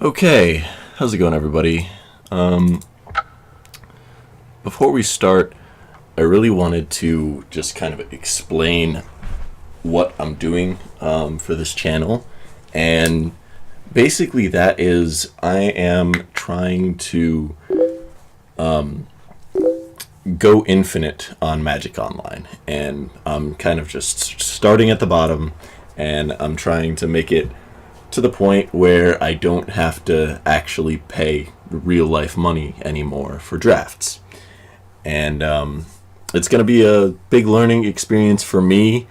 Okay, how's it going, everybody? Before we start, I really wanted to just kind of explain what I'm doing for this channel, and basically that is I am trying to go infinite on Magic Online, and I'm kind of just starting at the bottom, and I'm trying to make it to the point where I don't have to actually pay real life money anymore for drafts. And it's going to be a big learning experience for me.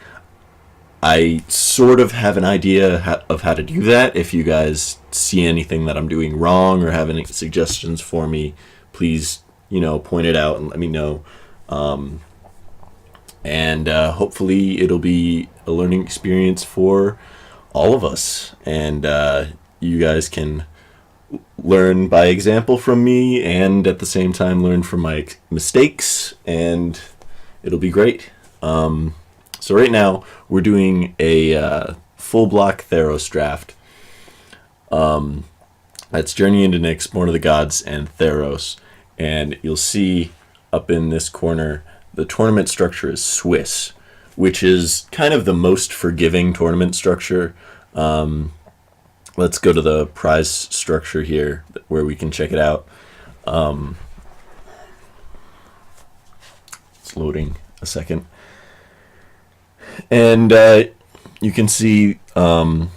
I sort of have an idea of how to do that. If you guys see anything that I'm doing wrong or have any suggestions for me, please, point it out and let me know. And hopefully it'll be a learning experience for all of us, and you guys can learn by example from me and at the same time learn from my mistakes, and it'll be great. So right now we're doing a full block Theros draft. That's Journey into Nyx, Born of the Gods, and Theros. And you'll see up in this corner the tournament structure is Swiss, which is kind of the most forgiving tournament structure. Let's go to the prize structure here where we can check it out. It's loading a second. And you can see the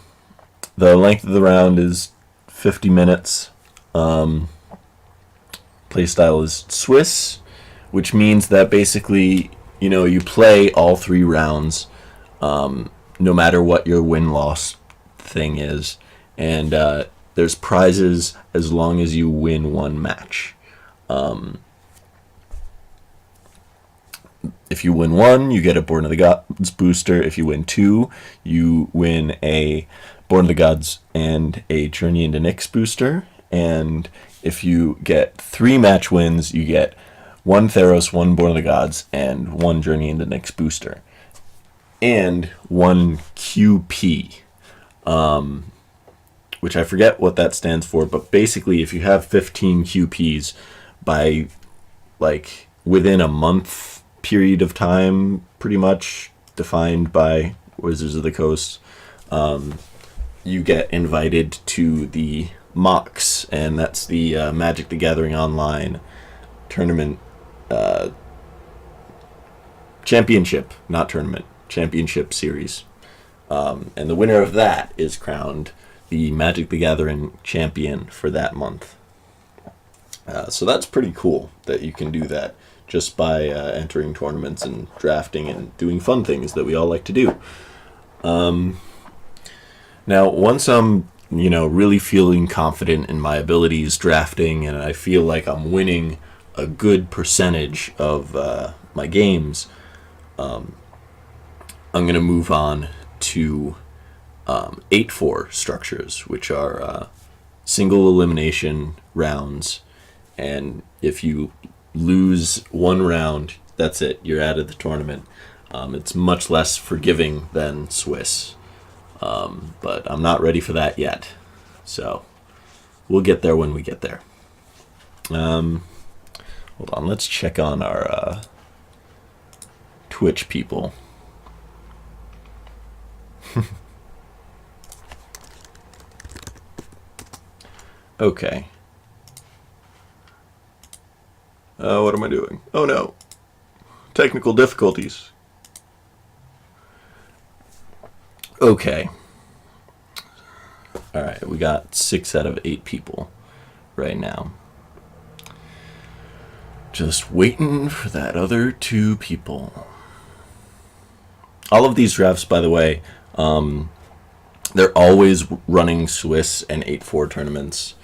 length of the round is 50 minutes. Playstyle is Swiss, which means that basically you play all 3 rounds, no matter what your win-loss thing is, and there's prizes as long as you win 1 match. If you win 1, you get a Born of the Gods booster. If you win 2, you win a Born of the Gods and a Journey into Nyx booster. And if you get 3 match wins, you get 1 Theros, 1 Born of the Gods, and 1 Journey into Nyx booster. And 1 QP, which I forget what that stands for, but basically if you have 15 QPs by, within a month period of time, pretty much defined by Wizards of the Coast, you get invited to the MOCs, and that's the Magic the Gathering Online tournament, championship, not tournament, championship series. And the winner of that is crowned the Magic the Gathering champion for that month. So that's pretty cool that you can do that just by entering tournaments and drafting and doing fun things that we all like to do. Now, once I'm really feeling confident in my abilities drafting, and I feel like I'm winning a good percentage of my games, I'm going to move on to 8-4 structures, which are single elimination rounds, and if you lose 1 round, that's it, you're out of the tournament. It's much less forgiving than Swiss, but I'm not ready for that yet, so we'll get there when we get there. Hold on, let's check on our Twitch people. Okay. What am I doing? Oh no. Technical difficulties. Okay. Alright, we got 6 out of 8 people right now. Just waiting for that other 2 people. All of these drafts, by the way, they're always running Swiss and 8-4 tournaments.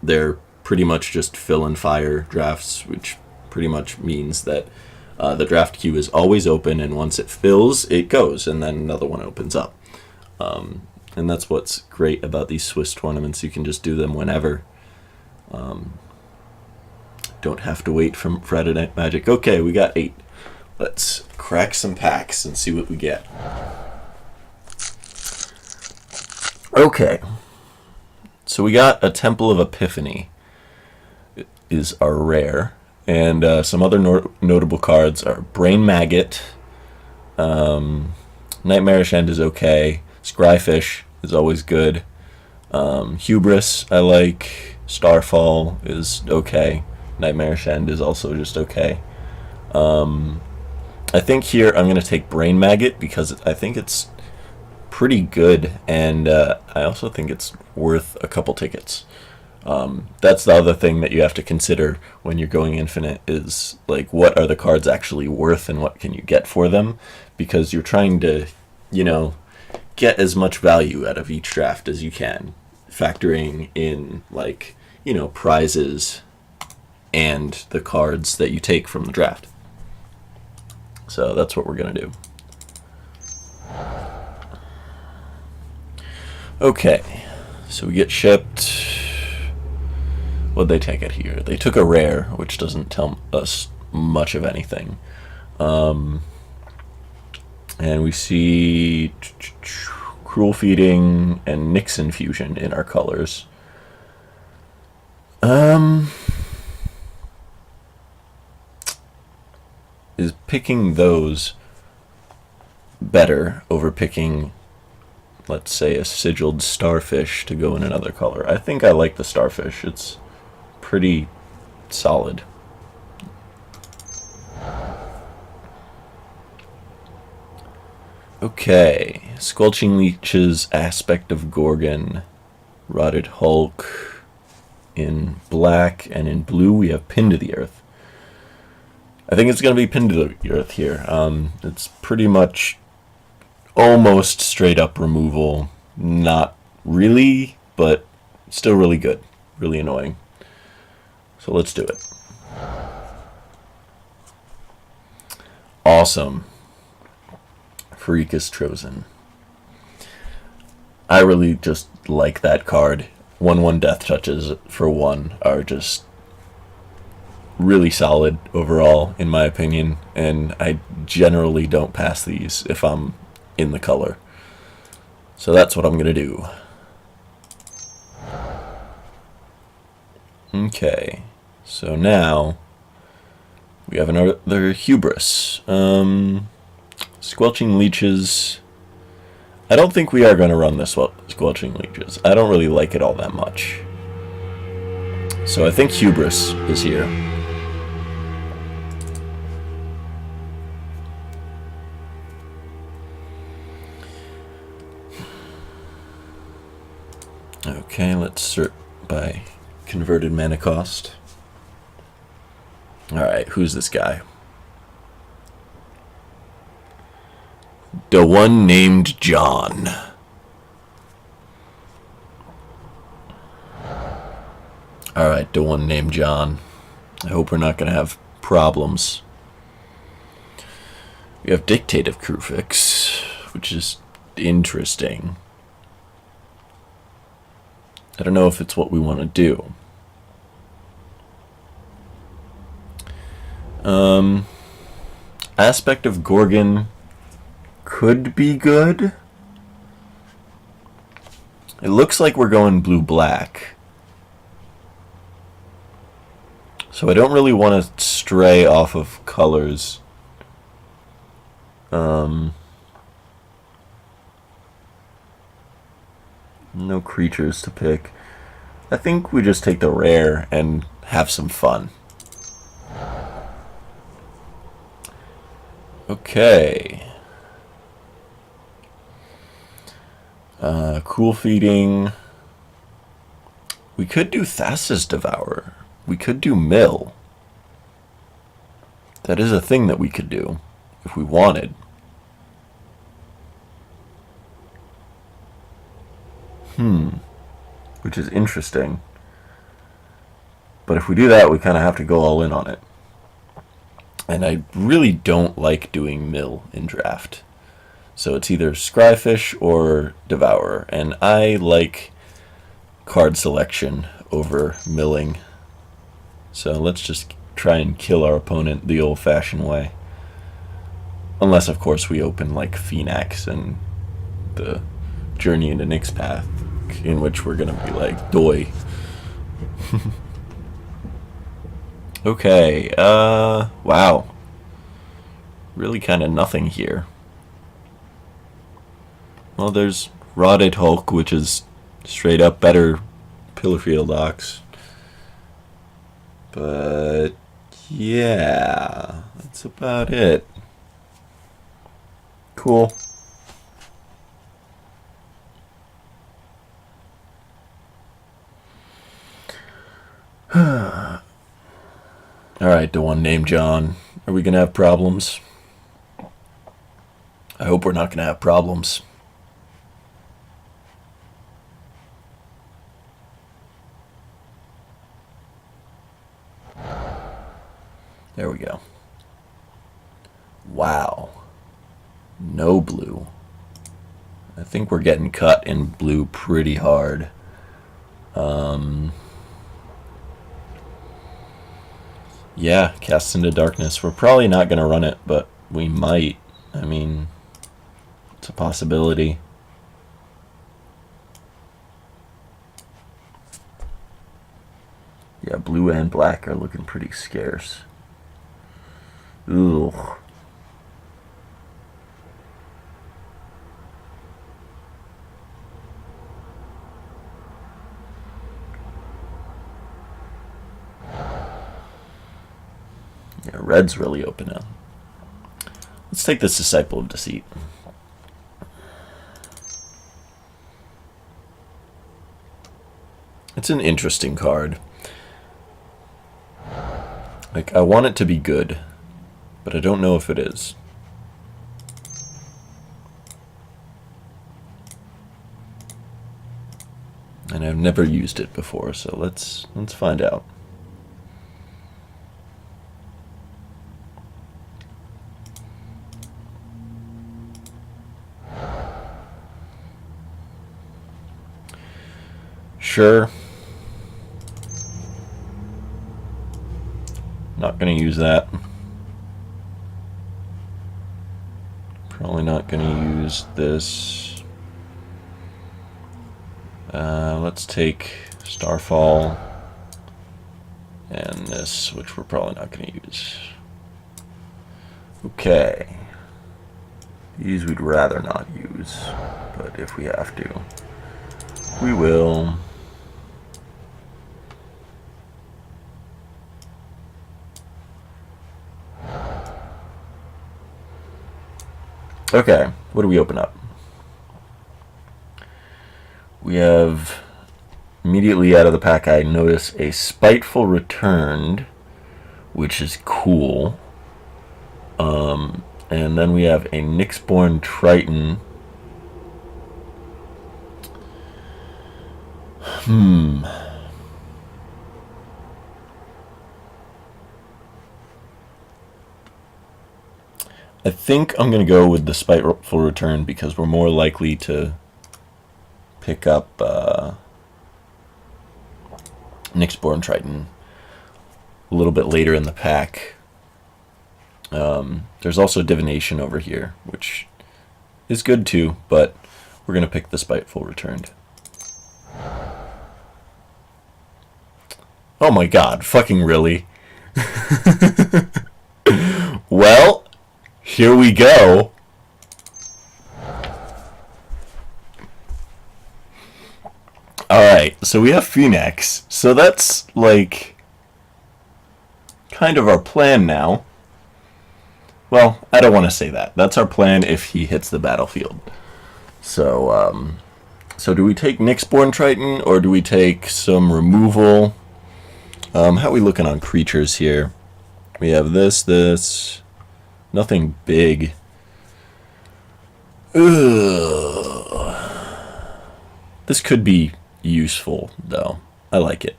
They're pretty much just fill and fire drafts, which pretty much means that the draft queue is always open, and once it fills, it goes, and then another one opens up. And that's what's great about these Swiss tournaments. You can just do them whenever. Don't have to wait for Friday Night Magic. Okay, we got 8. Let's crack some packs and see what we get. Okay. So we got a Temple of Epiphany is our rare. And some other notable cards are Brain Maggot, Nightmarish End is okay, Scryfish is always good, Hubris I like, Starfall is okay, Nightmarish End is also just okay. I think here I'm going to take Brain Maggot because I think it's pretty good, and I also think it's worth a couple tickets. That's the other thing that you have to consider when you're going infinite is, like, what are the cards actually worth and what can you get for them, because you're trying to, get as much value out of each draft as you can, factoring in, like, prizes and the cards that you take from the draft. So that's what we're going to do. Okay, so we get shipped. What'd they take it here? They took a rare, which doesn't tell us much of anything. And we see Cruel Feeding and Nixon Fusion in our colors. Is picking those better over picking, let's say, a Sigiled Starfish to go in another color? I think I like the Starfish. It's pretty solid. Okay, Squelching Leech's Aspect of Gorgon, Rotted Hulk in black, and in blue we have Pinned to the Earth. I think it's going to be Pinned to the Earth here. It's pretty much almost straight up removal. Not really, but still really good. Really annoying. So let's do it. Awesome. Pharikis Trozen. I really just like that card. 1/1 death touches for 1 are just really solid overall, in my opinion, and I generally don't pass these if I'm in the color. So that's what I'm going to do. Okay, so now we have another Hubris. Squelching Leeches. I don't think we are going to run this Squelching Leeches. I don't really like it all that much. So I think Hubris is here. Okay, let's sort by converted mana cost. Alright, who's this guy? The one named John. Alright, the one named John. I hope we're not going to have problems. We have Dictative Crufix, which is interesting. I don't know if it's what we want to do. Aspect of Gorgon could be good. It looks like we're going blue-black. So I don't really want to stray off of colors. No creatures to pick. I think we just take the rare and have some fun. Okay. Cool Feeding. We could do Thassa's Devourer. We could do Mill. That is a thing that we could do if we wanted. Which is interesting. But if we do that, we kind of have to go all in on it. And I really don't like doing Mill in Draft. So it's either Scryfish or Devourer. And I like card selection over milling. So let's just try and kill our opponent the old-fashioned way. Unless, of course, we open like Phoenix and the Journey into Nyx Path deck in which we're gonna be like, doy. Okay, wow. Really kind of nothing here. Well, there's Rotted Hulk, which is straight up better Pillar Field Ox. But, yeah, that's about it. Cool. Alright, the one named John. Are we going to have problems? I hope we're not going to have problems. There we go. Wow. No blue. I think we're getting cut in blue pretty hard. Yeah, Cast into Darkness. We're probably not going to run it, but we might. I mean, it's a possibility. Yeah, blue and black are looking pretty scarce. Ooh. Yeah, red's really open now. Let's take this Disciple of Deceit. It's an interesting card. Like, I want it to be good, but I don't know if it is. And I've never used it before, so let's find out. Sure. Not going to use that. Probably not going to use this. Let's take Starfall and this, which we're probably not going to use. Okay. These we'd rather not use, but if we have to, we will. Okay, what do we open up? We have, immediately out of the pack, I notice a Spiteful Returned, which is cool. And then we have a Nyxborn Triton. I think I'm going to go with the Spiteful Return because we're more likely to pick up Nyxborn Triton a little bit later in the pack. There's also Divination over here, which is good too, but we're going to pick the Spiteful Returned. Oh my god, fucking really? Well, here we go. Alright, so we have Phoenix. So that's, like, kind of our plan now. Well, I don't want to say that. That's our plan if he hits the battlefield. So, so do we take Nyxborn Triton, or do we take some removal? How are we looking on creatures here? We have this. Nothing big. Ugh. This could be useful, though. I like it.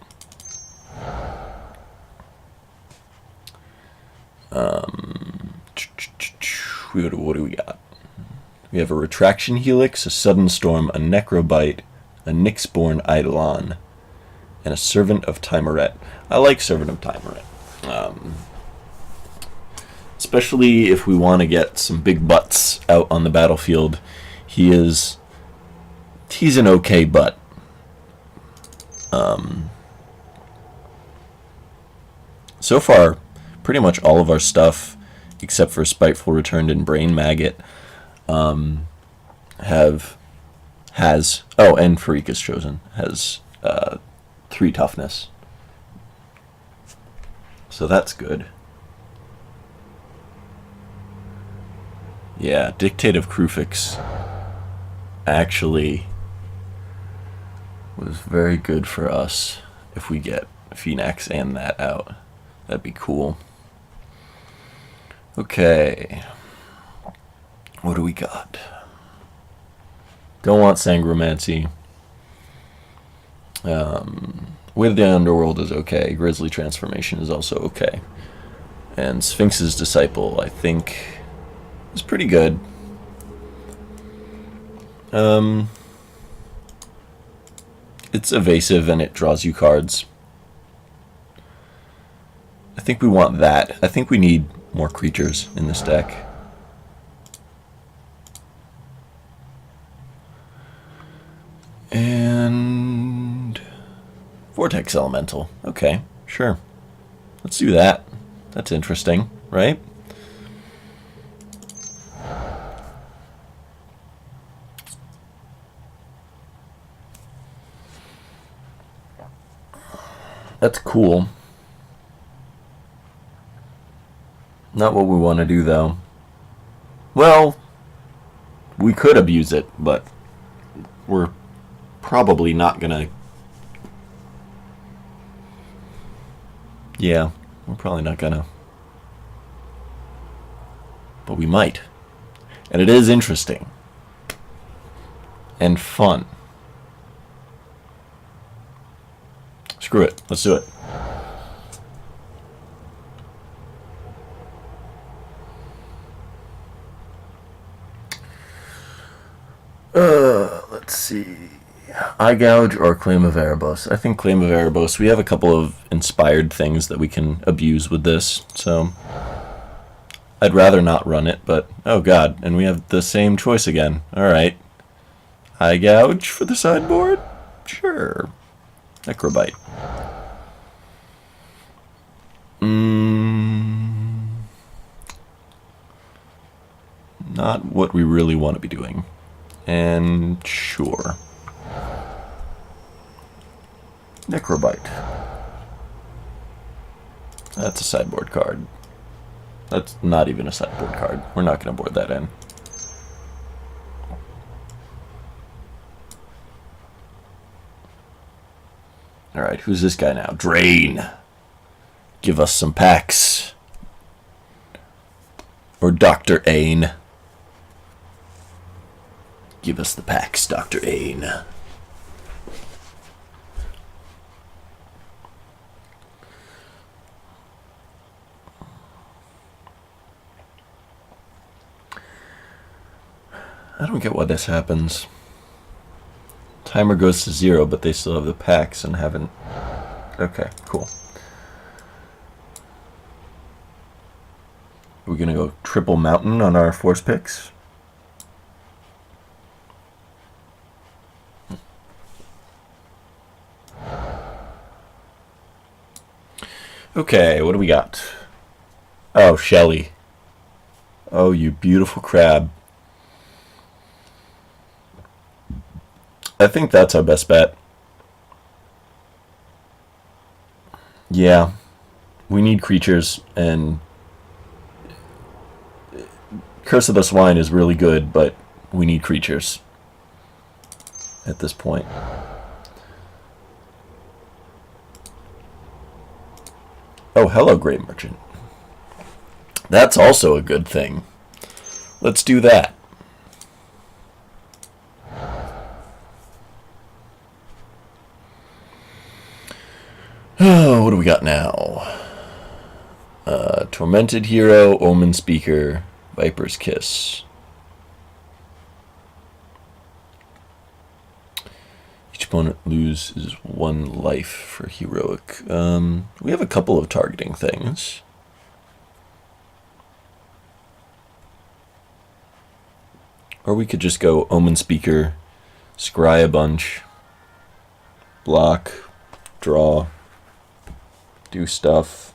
What do we got? We have a Retraction Helix, a Sudden Storm, a Necrobite, a Nyxborn Eidolon, and a Servant of Tymaret. I like Servant of Tymaret. Especially if we want to get some big butts out on the battlefield. He's an okay butt. So far, pretty much all of our stuff, except for Spiteful Returned and Brain Maggot, has and Farika's Chosen has 3 toughness. So that's good. Yeah, Dictate of Krufix actually was very good for us if we get Phoenix and that out. That'd be cool. Okay. What do we got? Don't want Sangromancy. With the Underworld is okay. Grizzly Transformation is also okay. And Sphinx's Disciple, I think, is pretty good. It's evasive and it draws you cards. I think we want that. I think we need more creatures in this deck. And Vortex Elemental. Okay, sure. Let's do that. That's interesting, right? That's cool. Not what we want to do, though. Well, we could abuse it, but we're probably not gonna. Yeah, we're probably not gonna. But we might. And it is interesting. And fun. Screw it. Let's do it. Let's see. Eye Gouge or Claim of Erebos? I think Claim of Erebos. We have a couple of inspired things that we can abuse with this, so I'd rather not run it, but oh god, and we have the same choice again. Alright. Eye Gouge for the sideboard? Sure. Necrobite. Not what we really want to be doing. And sure. Necrobite. That's a sideboard card. That's not even a sideboard card. We're not going to board that in. Alright, who's this guy now? Drain. Give us some packs. Or Dr. Ain. Give us the packs, Dr. Ain. I don't get why this happens. Timer goes to 0, but they still have the packs and haven't. Okay, cool. We're gonna go triple mountain on our force picks. Okay, what do we got? Oh, Shelly. Oh, you beautiful crab. I think that's our best bet. Yeah. We need creatures, and Curse of the Swine is really good, but we need creatures at this point. Oh, hello, Great Merchant. That's also a good thing. Let's do that. Oh, what do we got now? Tormented Hero, Omen Speaker, Viper's Kiss. Each opponent loses 1 life for heroic. We have a couple of targeting things. Or we could just go Omen Speaker, scry a bunch, block, draw, do stuff.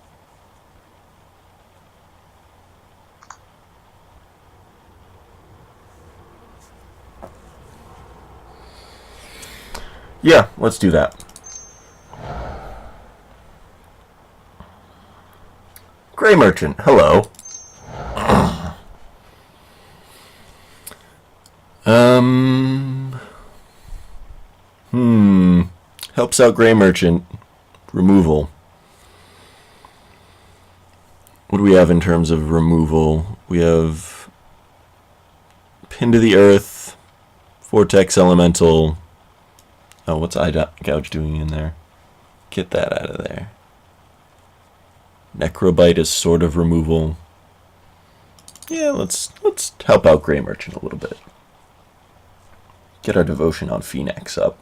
Yeah, let's do that. Gray Merchant, hello. Helps out Gray Merchant. Removal. What do we have in terms of removal? We have Pin to the Earth, Vortex Elemental. Oh, what's Eye Gouge doing in there? Get that out of there. Necrobite is sort of removal. Yeah, let's help out Gray Merchant a little bit. Get our devotion on Phoenix up.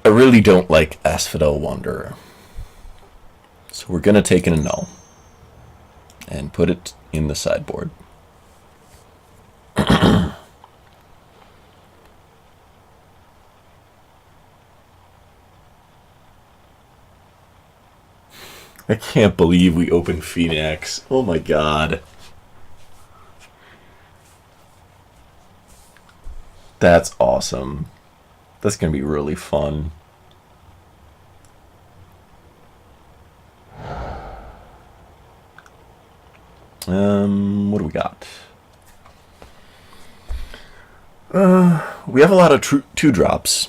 I really don't like Asphodel Wanderer. So we're going to take an annul and put it in the sideboard. I can't believe we opened Phoenix. Oh my god. That's awesome. That's going to be really fun. What do we got? We have a lot of 2-drops.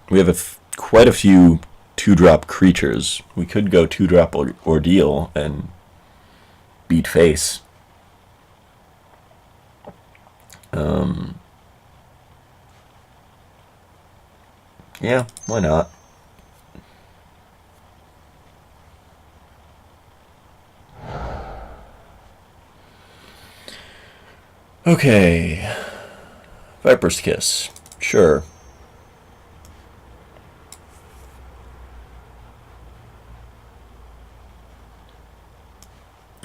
We have quite a few 2-drop creatures. We could go 2-drop Ordeal and beat face. Yeah, why not? Okay. Viper's Kiss. Sure.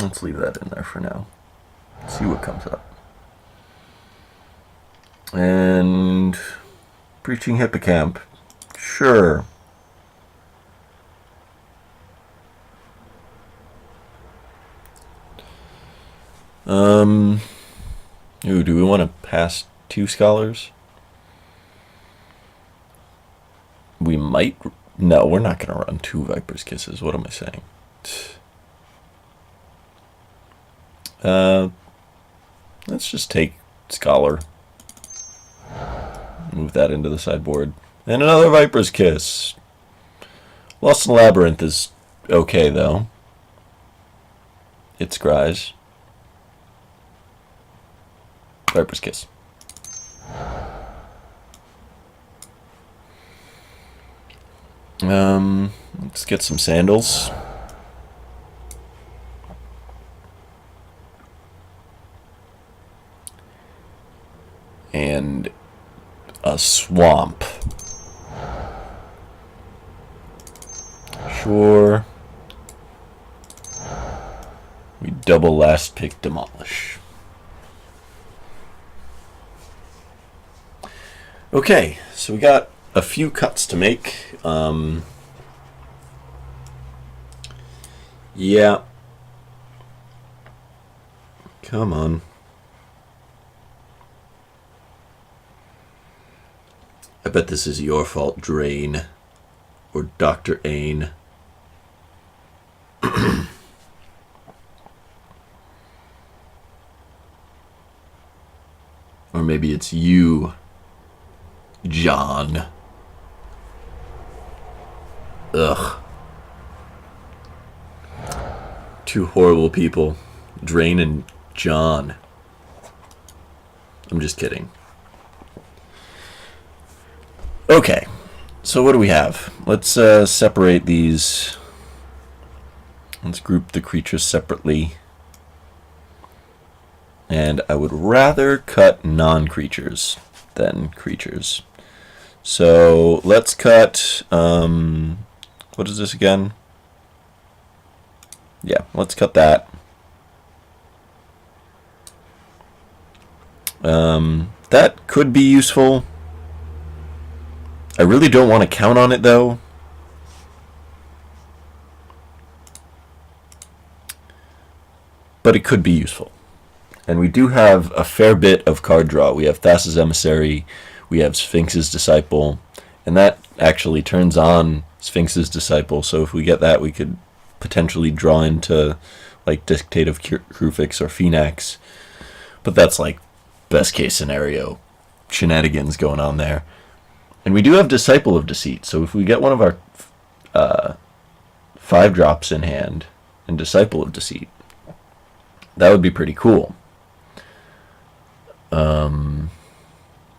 Let's leave that in there for now. See what comes up. And Breaching Hippocamp. Sure. Ooh, do we want to pass 2 scholars? We might. No, we're not going to run 2 Viper's Kisses. What am I saying? Let's just take Scholar. Move that into the sideboard. And another Viper's Kiss. Lost in Labyrinth is okay, though. It scries. Viper's Kiss. Let's get some sandals. And a swamp. Sure. We double last pick demolish. Okay, so we got a few cuts to make. Yeah. Come on. I bet this is your fault, Drain. Or Dr. Ain. Or maybe it's you, John. Ugh. 2 horrible people. Drain and John. I'm just kidding. Okay. So what do we have? Let's separate these. Let's group the creatures separately. And I would rather cut non-creatures than creatures. So let's cut, what is this again? Yeah, let's cut that. That could be useful. I really don't want to count on it, though. But it could be useful. And we do have a fair bit of card draw. We have Thassa's Emissary, we have Sphinx's Disciple, and that actually turns on Sphinx's Disciple, so if we get that, we could potentially draw into like Dictate of Krufix or Phoenix. But that's like best case scenario shenanigans going on there. And we do have Disciple of Deceit, so if we get one of our 5 drops in hand and Disciple of Deceit, that would be pretty cool.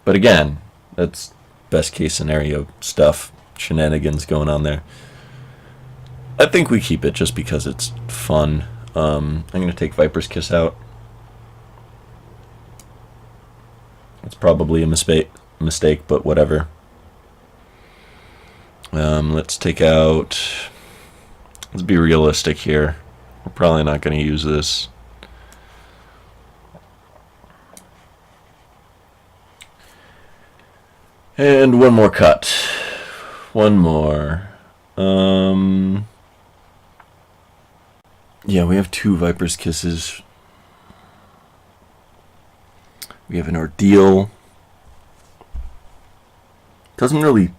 But again, that's best case scenario stuff, shenanigans going on there. I think we keep it just because it's fun. I'm going to take Viper's Kiss out. It's probably a mistake, but whatever. Let's take out... Let's be realistic here. We're probably not going to use this. And one more cut. One more. Yeah, we have 2 Viper's Kisses. We have an Ordeal. Doesn't really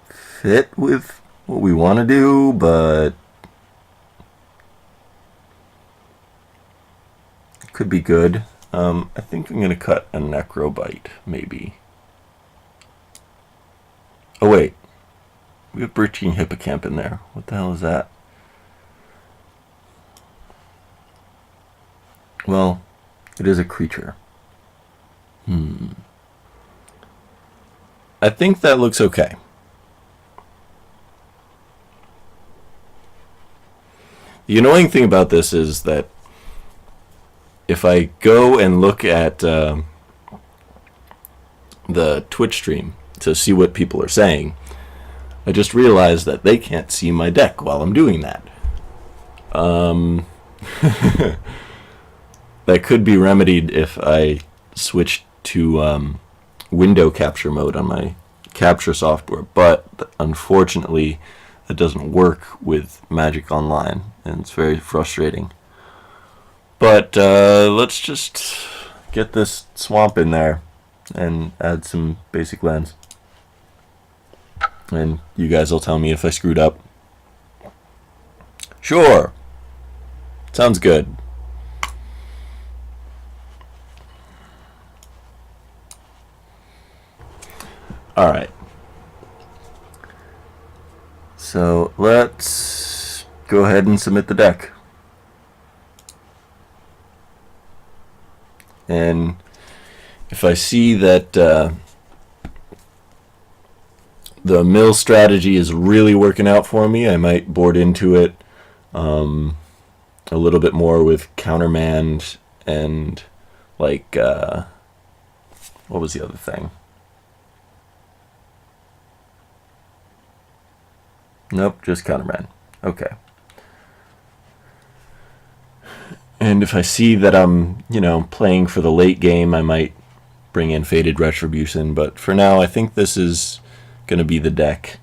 fit with what we want to do, but it could be good. I think I'm going to cut a Necrobite, maybe. Oh wait, we have Breaching Hippocamp in there. What the hell is that? Well, it is a creature. I think that looks okay. The annoying thing about this is that if I go and look at the Twitch stream to see what people are saying, I just realized that they can't see my deck while I'm doing that. That could be remedied if I switch to window capture mode on my capture software, but unfortunately that doesn't work with Magic Online, and it's very frustrating. But let's just get this swamp in there and add some basic lands. And you guys will tell me if I screwed up. Sure. Sounds good. Alright. So let's go ahead and submit the deck. And if I see that the mill strategy is really working out for me, I might board into it a little bit more with countermand and like what was the other thing? Nope, just countermand. Okay. And if I see that I'm, playing for the late game, I might bring in Faded Retribution, but for now I think this is going to be the deck.